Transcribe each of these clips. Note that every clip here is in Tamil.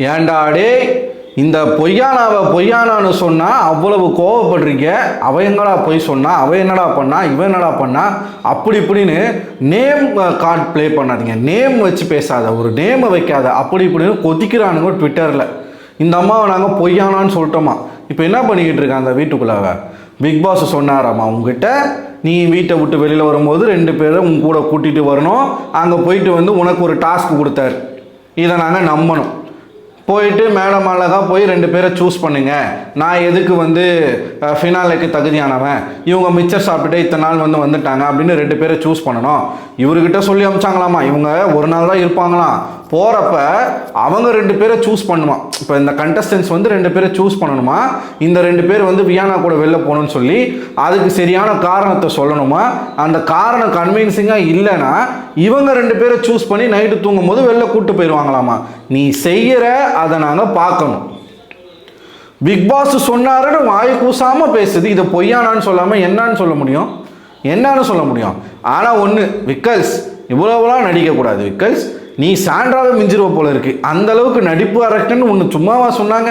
ஏண்டா டே இந்த பொய்யானான்னு சொன்னால் அவ்வளவு கோவப்படுறீங்க. அவ எங்கடா பொய் சொன்னா, அவ என்னடா பண்ணா, இவன் என்னடா பண்ணா, அப்படி இப்படின்னு நேம் கார்டு ப்ளே பண்ணாதீங்க. நேம் வச்சு பேசாத, ஒரு நேமை வைக்காத, அப்படி இப்படின்னு கொதிக்கிறானுங்க ட்விட்டரில். இந்த அம்மாவை நாங்கள் பொய்யானான்னு சொல்லிட்டோமா. இப்போ என்ன பண்ணிக்கிட்டு இருக்காங்க அந்த வீட்டுக்குள்ளாக? பிக் பாஸ் சொன்னாராம்மா உங்ககிட்ட, நீ வீட்டை விட்டு வெளியில் வரும்போது 2 பேரை உங்க கூட கூட்டிகிட்டு வரணும், அங்கே போயிட்டு வந்து உனக்கு ஒரு டாஸ்க் கொடுத்தாரு, இதை நாங்கள் நம்பணும். போயிட்டு மேடம் அழகாக போய் 2 பேரை சூஸ் பண்ணுங்க, நான் எதுக்கு வந்து ஃபினாலேக்கு தகுதியானவன், இவங்க மிச்சர் சாப்பிட்டுட்டு இத்தனை நாள் வந்துட்டாங்க அப்படின்னு 2 பேரை சூஸ் பண்ணணும். இவர்கிட்ட சொல்லி அமிச்சாங்களாமா, இவங்க ஒரு நாள் தான் இருப்பாங்களாம். போகிறப்ப அவங்க 2 பேரை சூஸ் பண்ணுவான். இப்போ இந்த கண்டஸ்டன்ஸ் வந்து 2 பேரை சூஸ் பண்ணணுமா, இந்த 2 பேர் வந்து வியானா கூட வெளில போகணும்னு சொல்லி அதுக்கு சரியான காரணத்தை சொல்லணுமா. அந்த காரணம் கன்வின்சிங்காக இல்லைன்னா இவங்க 2 பேரை சூஸ் பண்ணி நைட்டு தூங்கும் போது வெளில கூப்பிட்டு போயிடுவாங்களாமா. நீ செய்கிற அதை நாங்கள் பார்க்கணும். பிக் பாஸ் சொன்னாருன்னு வாய் கூசாமல் பேசுது. இதை பொய்யானான்னு சொல்லாமல் என்னான்னு சொல்ல முடியும்? என்னான்னு சொல்ல முடியும்? ஆனால் ஒன்று, விக்கல்ஸ் இவ்வளோவெல்லாம் நடிக்கக்கூடாது. விக்கல்ஸ் நீ சாண்ட்ராவே மிஞ்சிருவ போல இருக்கு. அந்த அளவுக்கு நடிப்பு அரக்கன்னு ஒன்று சும்மாவா சொன்னாங்க.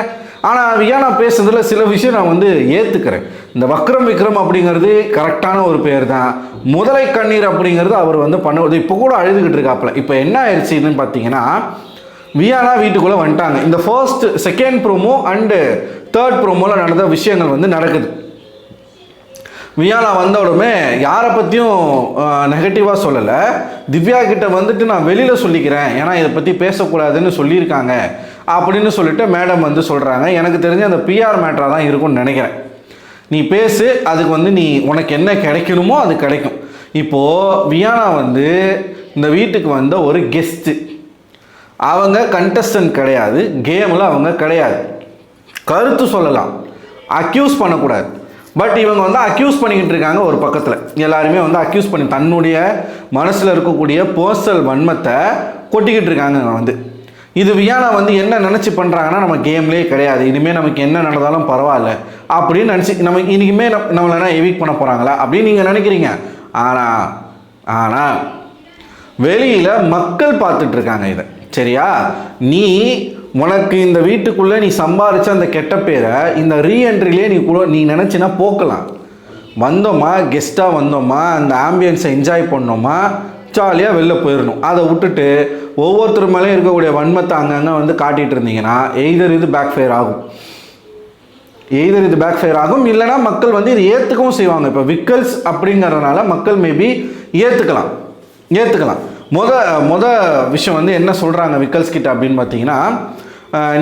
ஆனால் வியானா பேசுறதுல சில விஷயம் நான் வந்து ஏற்றுக்கிறேன். இந்த விக்ரம் அப்படிங்கிறது கரெக்டான ஒரு பேர் தான். முதலை கண்ணீர் அப்படிங்கிறது அவர் வந்து பண்ணுவது இப்போ கூட அழுதுகிட்டு இருக்காப்புல. இப்போ என்ன ஆயிடுச்சுன்னு பார்த்தீங்கன்னா, வியானா வீட்டுக்குள்ளே வந்துட்டாங்க. இந்த first second promo and third ப்ரோமோவில் நடந்த விஷயங்கள் வந்து நடக்குது. வியானா வந்த உடனே யாரை பற்றியும் நெகட்டிவாக சொல்லலை. திவ்யா கிட்ட வந்துட்டு நான் வெளியில் சொல்லிக்கிறேன், ஏன்னா இதை பற்றி பேசக்கூடாதுன்னு சொல்லியிருக்காங்க அப்படின்னு சொல்லிட்டு மேடம் வந்து சொல்கிறாங்க. எனக்கு தெரிஞ்சு அந்த பிஆர் மேட்டராக தான் இருக்கும்னு நினைக்கிறேன். நீ பேசு, அதுக்கு வந்து நீ உனக்கு என்ன கிடைக்கணுமோ அது கிடைக்கும். இப்போது வியானா வந்து இந்த வீட்டுக்கு வந்த ஒரு கெஸ்ட்டு. அவங்க கண்டஸ்டன்ட் கிடையாது, கேமில் அவங்க கிடையாது. கருத்து சொல்லலாம், அக்யூஸ் பண்ணக்கூடாது. பட் இவங்க வந்து அக்யூஸ் பண்ணிக்கிட்டு இருக்காங்க. ஒரு பக்கத்தில் எல்லாருமே வந்து அக்யூஸ் பண்ணி தன்னுடைய மனசில் இருக்கக்கூடிய பர்சனல் வன்மத்தை கொட்டிக்கிட்டு இருக்காங்க. வந்து இது வியானா வந்து என்ன நினச்சி பண்ணுறாங்கன்னா, நம்ம கேம்லேயே கிடையாது, இனிமேல் நமக்கு என்ன நடந்தாலும் பரவாயில்ல அப்படின்னு நினச்சி நம்ம இனிமே நம்மளை எவிக் பண்ண போகிறாங்களா அப்படின்னு நீங்கள் நினைக்கிறீங்க. ஆனால் வெளியில் மக்கள் பார்த்துட்ருக்காங்க இதை. சரியா? நீ உனக்கு இந்த வீட்டுக்குள்ளே நீ சம்பாதிச்ச அந்த கெட்ட பேரை இந்த ரீஎன்ட்ரிலே நீ நினச்சினா போக்கலாம். வந்தோமா, கெஸ்ட்டாக வந்தோமா, அந்த ஆம்பியன்ஸை என்ஜாய் பண்ணோமா, ஜாலியாக வெளில போயிடணும். அதை விட்டுட்டு ஒவ்வொருத்தர் மேலேயும் இருக்கக்கூடிய வன்மத்தை அங்கங்கே வந்து காட்டிகிட்டு இருந்தீங்கன்னா எய்தர் இது பேக் ஃபயர் ஆகும், இல்லைனா மக்கள் வந்து இது ஏற்றுக்கவும் செய்வாங்க. இப்போ விக்கல்ஸ் அப்படிங்கிறதுனால மக்கள் மேபி ஏற்றுக்கலாம். முத விஷயம் வந்து என்ன சொல்கிறாங்க விக்கல்ஸ் கிட்ட அப்படின்னு பார்த்தீங்கன்னா,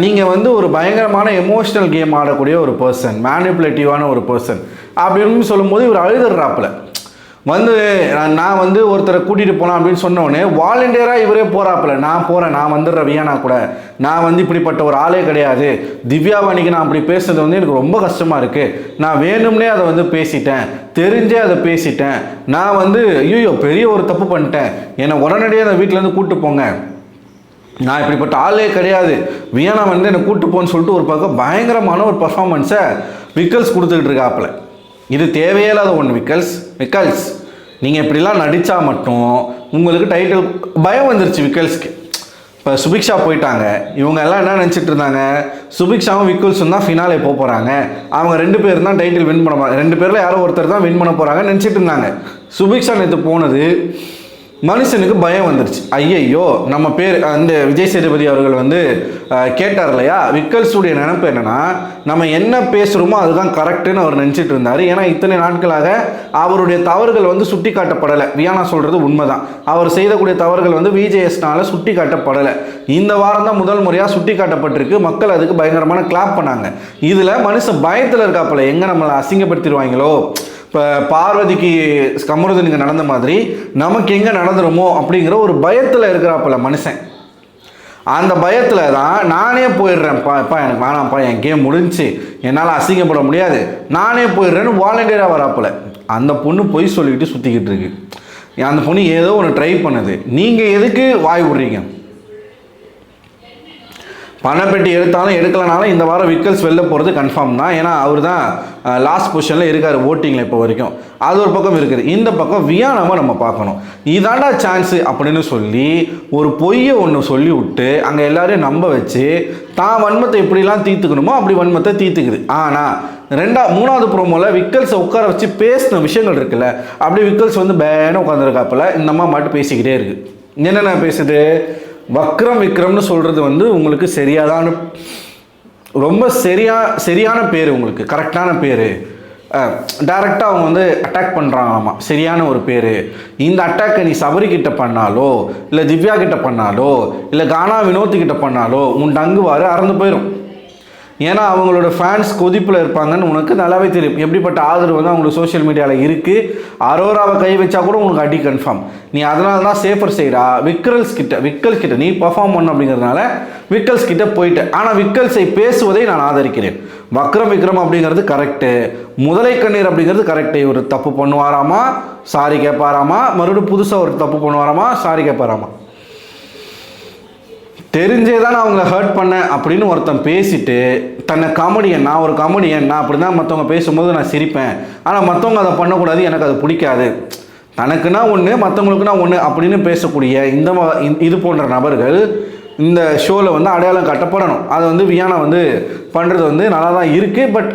நீங்கள் வந்து ஒரு பயங்கரமான எமோஷ்னல் கேம் ஆடக்கூடிய ஒரு பர்சன், மேனிப்புலேட்டிவான ஒரு பர்சன் அப்படின்னு சொல்லும்போது இவர் அழுதுறாப்புல. வந்து நான் வந்து ஒருத்தரை கூட்டிகிட்டு போகலாம் அப்படின்னு சொன்னோடனே வாலண்டியராக இவரே போகிறாப்புல. நான் வந்துடுறேன் வியானா கூட, நான் வந்து இப்படிப்பட்ட ஒரு ஆளே கிடையாது, திவ்யாவாணிக்கு நான் அப்படி பேசுறது வந்து எனக்கு ரொம்ப கஷ்டமாக இருக்குது, நான் வேணும்னே அதை வந்து பேசிட்டேன், தெரிஞ்சே அதை பேசிட்டேன், நான் வந்து ஐயோ பெரிய ஒரு தப்பு பண்ணிட்டேன், என்னை உடனடியாக அந்த வீட்டிலேருந்து கூப்பிட்டு போங்க, நான் இப்படிப்பட்ட ஆளே கிடையாது, வியானா வந்து என்னை கூப்பிட்டு போன்னு சொல்லிட்டு ஒரு பக்கம் பயங்கரமான ஒரு பர்ஃபார்மன்ஸை விக்கல்ஸ் கொடுத்துக்கிட்டு இருக்காப்புல. இது தேவையில்லாத ஒன்று. விக்கல்ஸ் நீங்கள் இப்படிலாம் நடித்தா மட்டும் உங்களுக்கு டைட்டில் பயம் வந்துருச்சு விக்கல்ஸ்க்கு. இப்போ சுபிக்ஷா போயிட்டாங்க, இவங்க எல்லாம் என்ன நினச்சிட்டு இருந்தாங்க, சுபிக்ஷாவும் விக்கல்ஸும் தான் ஃபினாலே போகிறாங்க, அவங்க 2 பேர் தான் டைட்டில் வின் பண்ண போகிறாங்க, 2 பேரில் யாரோ ஒருத்தர் தான் வின் பண்ண போகிறாங்கன்னு நினச்சிட்டு இருந்தாங்க. சுபிக்ஷா நேற்று போனது மனுஷனுக்கு பயம் வந்துருச்சு. ஐயையோ நம்ம பேர் அந்த விஜய் சேதுபதி அவர்கள் வந்து கேட்டார் இல்லையா, விக்கல்ஸுடைய நினைப்பு என்னென்னா, நம்ம என்ன பேசுகிறோமோ அதுதான் கரெக்டுன்னு அவர் நினச்சிட்டு இருந்தார். ஏன்னா இத்தனை நாட்களாக அவருடைய தவறுகள் வந்து சுட்டி காட்டப்படலை. வியானா சொல்கிறது உண்மைதான், அவர் செய்யக்கூடிய தவறுகள் வந்து விஜேஎஸ்னால சுட்டி காட்டப்படலை. இந்த வாரம் தான் முதல் முறையாக சுட்டி காட்டப்பட்டிருக்கு. மக்கள் அதுக்கு பயங்கரமான கிளாப் பண்ணாங்க. இதில் மனுஷன் பயத்தில் இருக்காப்பில், எங்கே நம்மளை அசிங்கப்படுத்திடுவாங்களோ, இப்போ பார்வதிக்கு கமருதனுக்கு நடந்த மாதிரி நமக்கு எங்கே நடந்துருமோ அப்படிங்கிற ஒரு பயத்தில் இருக்கிறாப்புல மனுஷன். அந்த பயத்தில் தான் நானே போயிடுறேன்ப்பா, எனக்கு வேணாம்ப்பா, என் கேம் முடிஞ்சு, என்னால் அசிங்கப்பட முடியாது, நானே போயிடுறேன்னு வாலண்டியராக வராப்புல. அந்த பொண்ணு பொய் சொல்லிக்கிட்டு சுற்றிக்கிட்டு இருக்கு. அந்த பொண்ணு ஏதோ ஒன்று ட்ரை பண்ணுது. நீங்கள் எதுக்கு வாய் விடுறீங்க? பணப்பெட்டி எடுத்தாலும் எடுக்கலனாலும் இந்த வாரம் விக்கல்ஸ் வெளில போகிறது கன்ஃபார்ம் தான். ஏன்னா அவர் தான் லாஸ்ட் பொசிஷனில் இருக்கார் ஓட்டிங்கில் இப்போ வரைக்கும். அது ஒரு பக்கம் இருக்குது. இந்த பக்கம் வியானாவை நம்ம பார்க்கணும். இதாண்டா சான்ஸு அப்படின்னு சொல்லி ஒரு பொய்யை ஒன்று சொல்லி விட்டு அங்கே எல்லாரையும் நம்ப வச்சு தான் வன்மத்தை எப்படிலாம் தீர்த்துக்கணுமோ அப்படி வன்மத்தை தீர்த்துக்குது. ஆனால் மூணாவது ப்ரோமோவில் விக்கல்ஸை உட்கார வச்சு பேசின விஷயங்கள் இருக்குல்ல, அப்படி விக்கல்ஸ் வந்து பேன உட்காந்துருக்காப்பில் இந்த அம்மா மட்டும் பேசிக்கிட்டே இருக்குது. என்னென்ன பேசுது? விக்ரம்னு சொல்கிறது வந்து உங்களுக்கு ரொம்ப சரியான பேர், உங்களுக்கு கரெக்டான பேர். டைரெக்டாக அவங்க வந்து அட்டாக் பண்ணுறாங்களாமா, சரியான ஒரு பேர். இந்த அட்டாக்கை நீ சபரிக்கிட்ட பண்ணாலோ இல்லை திவ்யா கிட்ட பண்ணாலோ இல்லை கானா வினோத்துக்கிட்ட பண்ணாலோ உன் டங்குவாறு அறந்து போயிடும். ஏன்னா அவங்களோட ஃபேன்ஸ் கொதிப்பில் இருப்பாங்கன்னு உனக்கு நல்லாவே தெரியும். எப்படிப்பட்ட ஆதரவு வந்து அவங்களுக்கு சோஷியல் மீடியாவில் இருக்குது. அரோராவை கை வச்சா கூட உனக்கு அடி கன்ஃபார்ம். நீ அதனால தான் சேஃபர் சைடா விக்கல்ஸ் கிட்ட நீ பர்ஃபார்ம் பண்ண அப்படிங்கிறதுனால விக்கல்ஸ் கிட்ட போயிட்டு. ஆனால் விக்கல்ஸை பேசுவதை நான் ஆதரிக்கிறேன். விக்ரம் அப்படிங்கிறது கரெக்டு, முதலை கண்ணீர் அப்படிங்கிறது கரெக்டு. இவர் தப்பு பண்ணுவாராமா, சாரி கேட்பாராமா, மறுபடியும் புதுசாக ஒரு தப்பு பண்ணுவாராமா, சாரி கேட்பாராமா. தெரிஞ்சே தான் நான் அவங்கள ஹர்ட் பண்ணேன் அப்படின்னு ஒருத்தன் பேசிட்டு தன்னை காமெடியன், நான் ஒரு காமெடியன், நான் அப்படி தான் மற்றவங்க பேசும்போது நான் சிரிப்பேன், ஆனால் மற்றவங்க அதை பண்ணக்கூடாது, எனக்கு அது பிடிக்காது, தனக்குன்னா ஒன்று மற்றவங்களுக்குன்னா ஒன்று அப்படின்னு பேசக்கூடிய இது போன்ற நபர்கள் இந்த ஷோவில் வந்து அடையாளம் காட்டப்படணும். அதை வந்து வியானா வந்து பண்ணுறது வந்து நல்லா தான் இருக்குது. பட்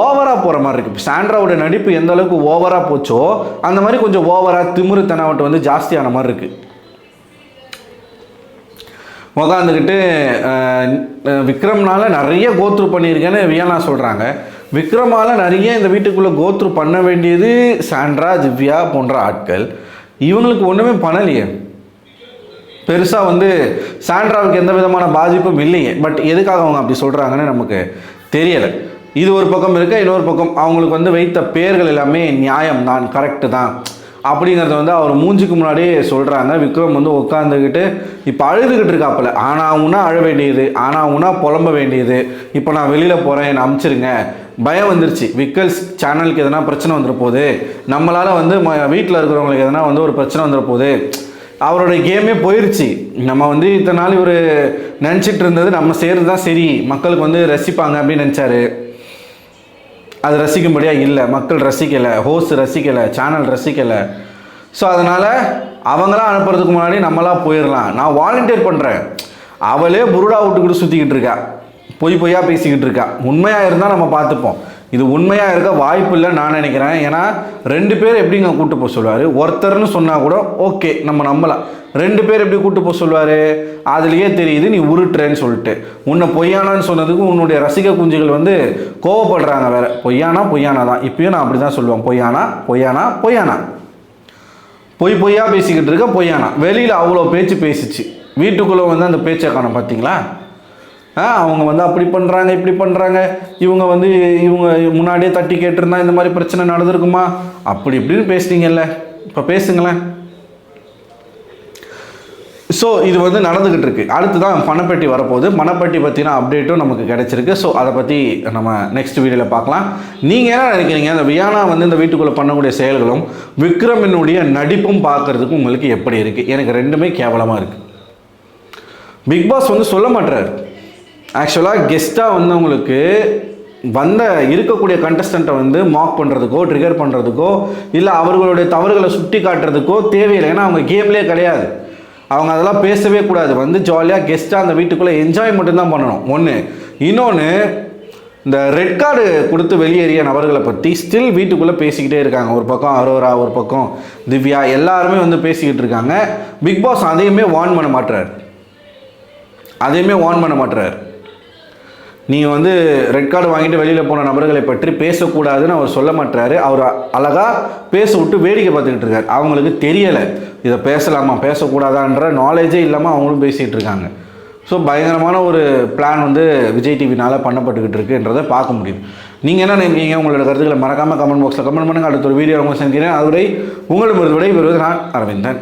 ஓவராக போகிற மாதிரி இருக்குது. சாண்ட்ராவோட நடிப்பு எந்த அளவுக்கு ஓவராக போச்சோ அந்த மாதிரி கொஞ்சம் ஓவராக திமிருத்தனவட்ட வந்து ஜாஸ்தியான மாதிரி இருக்குது. உக்காந்துக்கிட்டு விக்ரம்னால நிறைய கோத்ரூ பண்ணியிருக்கேன்னு வியானா சொல்கிறாங்க. விக்ரமால் நிறைய இந்த வீட்டுக்குள்ளே கோத்ரூ பண்ண வேண்டியது சாண்ட்ரா, திவ்யா போன்ற ஆட்கள். இவங்களுக்கு ஒன்றுமே பண்ணலையே. பெருசாக வந்து சாண்ட்ராவுக்கு எந்த விதமான பாதிப்பும் இல்லையே. பட் எதுக்காக அவங்க அப்படி சொல்கிறாங்கன்னு நமக்கு தெரியலை. இது ஒரு பக்கம் இருக்க, இன்னொரு பக்கம் அவங்களுக்கு வந்து வைத்த பெயர்கள் எல்லாமே நியாயம் தான், கரெக்டு தான் அப்படிங்கிறத வந்து அவர் மூஞ்சிக்கு முன்னாடியே சொல்கிறாங்க. விக்ரம் வந்து உட்காந்துக்கிட்டு இப்போ அழுதுகிட்டு இருக்காப்புல. ஆனால் அழ வேண்டியது, ஆனால் புலம்ப வேண்டியது. இப்போ நான் வெளியில் போகிறேன், என்னை அமுச்சிருங்க, பயம் வந்துருச்சு. விக்கல்ஸ் சேனலுக்கு எதனா பிரச்சனை வந்துட போகுது, நம்மளால் வந்து வீட்டில் இருக்கிறவங்களுக்கு எதனா வந்து ஒரு பிரச்சனை வந்துட போகுது. அவரோட கேமே போயிடுச்சு. நம்ம வந்து இத்தனை நாள் இவர் நினச்சிட்டு இருந்தது நம்ம செய்கிறது தான் சரி, மக்களுக்கு வந்து ரசிப்பாங்க அப்படின்னு நினச்சாரு. அது ரசிக்கும்படியாக இல்லை, மக்கள் ரசிக்கலை, ஹோஸ்ட் ரசிக்கலை, சேனல் ரசிக்கலை. ஸோ அதனால் அவங்களாம் அனுப்புறதுக்கு முன்னாடி நம்மளாம் போயிடலாம், நான் வாலண்டியர் பண்ணுறேன். அவளே புருடா விட்டுக்கிட்டு சுற்றிக்கிட்டு இருக்கா, பொய்யா பேசிக்கிட்டு இருக்கா. உண்மையாக இருந்தால் நம்ம பார்த்துப்போம். இது உண்மையாக இருக்க வாய்ப்பு இல்லைன்னு நான் நினைக்கிறேன். ஏன்னா 2 பேர் எப்படிங்க கூட்டு போக சொல்லுவார்? ஒருத்தர்னு சொன்னால் கூட ஓகே, நம்ம நம்பலாம். 2 பேர் எப்படி கூட்டு போக சொல்லுவார்? அதுலேயே தெரியுது நீ உருட்டுறேன்னு சொல்லிட்டு. உன்னை பொய்யானான்னு சொன்னதுக்கு உன்னுடைய ரசிக குஞ்சுகள் வந்து கோவப்படுறாங்க. வேறு பொய்யானா தான். இப்பயும் நான் அப்படி தான் சொல்லுவேன், பொய்யானா பொய்யா பேசிக்கிட்டு இருக்க பொய்யானா. வெளியில் அவ்வளோ பேச்சு பேசிச்சு, வீட்டுக்குள்ளே வந்து அந்த பேச்சை காணோம். பார்த்தீங்களா? அவங்க வந்து அப்படி பண்ணுறாங்க, இப்படி பண்ணுறாங்க, இவங்க வந்து இவங்க முன்னாடியே தட்டி கேட்டிருந்தா இந்த மாதிரி பிரச்சனை நடந்திருக்குமா, அப்படி இப்படின்னு பேசுனீங்கல்ல, இப்போ பேசுங்களேன். ஸோ இது வந்து நடந்துக்கிட்டு இருக்கு. அடுத்து தான் பணப்பெட்டி வரப்போகுது. பணப்பெட்டி பற்றின அப்டேட்டும் நமக்கு கிடைச்சிருக்கு. ஸோ அதை பற்றி நம்ம நெக்ஸ்ட் வீடியோவில் பார்க்கலாம். நீங்கள் என்ன நினைக்கிறீங்க? அந்த வியானா வந்து இந்த வீட்டுக்குள்ளே பண்ணக்கூடிய செயல்களும் விக்ரமினுடைய நடிப்பும் பார்க்குறதுக்கு உங்களுக்கு எப்படி இருக்குது? எனக்கு ரெண்டுமே கேவலமாக இருக்குது. பிக் பாஸ் வந்து சொல்ல மாட்டார். ஆக்சுவலாக கெஸ்ட்டாக வந்து உங்களுக்கு இருக்கக்கூடிய கண்டஸ்டண்ட்டை வந்து மாக் பண்ணுறதுக்கோ ட்ரிகர் பண்ணுறதுக்கோ இல்லை அவர்களுடைய தவறுகளை சுட்டி காட்டுறதுக்கோ தேவையில்லை. ஏன்னா அவங்க கேம்லேயே கிடையாது. அவங்க அதெல்லாம் பேசவே கூடாது. வந்து ஜாலியாக கெஸ்ட்டாக அந்த வீட்டுக்குள்ளே என்ஜாய் மட்டும்தான் பண்ணணும். ஒன்று. இன்னொன்று, இந்த ரெட் கார்டு கொடுத்து வெளியேறிய நபர்களை பற்றி ஸ்டில் வீட்டுக்குள்ளே பேசிக்கிட்டே இருக்காங்க. ஒரு பக்கம் அரோரா, ஒரு பக்கம் திவ்யா, எல்லாருமே வந்து பேசிக்கிட்டு இருக்காங்க. பிக் பாஸ் அதையுமே வார்ன் பண்ண மாட்டுறார். நீங்கள் வந்து ரெட் கார்டு வாங்கிட்டு வெளியில் போன நபர்களை பற்றி பேசக்கூடாதுன்னு அவர் சொல்ல மாட்டாரு. அவர் அழகாக பேச விட்டு வேடிக்கை பார்த்துக்கிட்டு இருக்கார். அவங்களுக்கு தெரியலை இதை பேசலாமா பேசக்கூடாதான்ற நாலேஜே இல்லாமல் அவங்களும் பேசிகிட்டு இருக்காங்க. ஸோ பயங்கரமான ஒரு பிளான் வந்து விஜய் டிவினால் பண்ணப்பட்டுக்கிட்டு இருக்குன்றதை பார்க்க முடியுது. நீங்கள் என்ன நினைக்கிறீங்க? உங்களோட கருத்துக்களை மறக்காமல் கமெண்ட் பாக்ஸில் கமெண்ட் பண்ணுங்கள். அடுத்த ஒரு வீடியோ உங்களை சந்திக்கிறேன். அதுவரை உங்களிடம் விடைபெறுவது நான் அரவிந்தன்.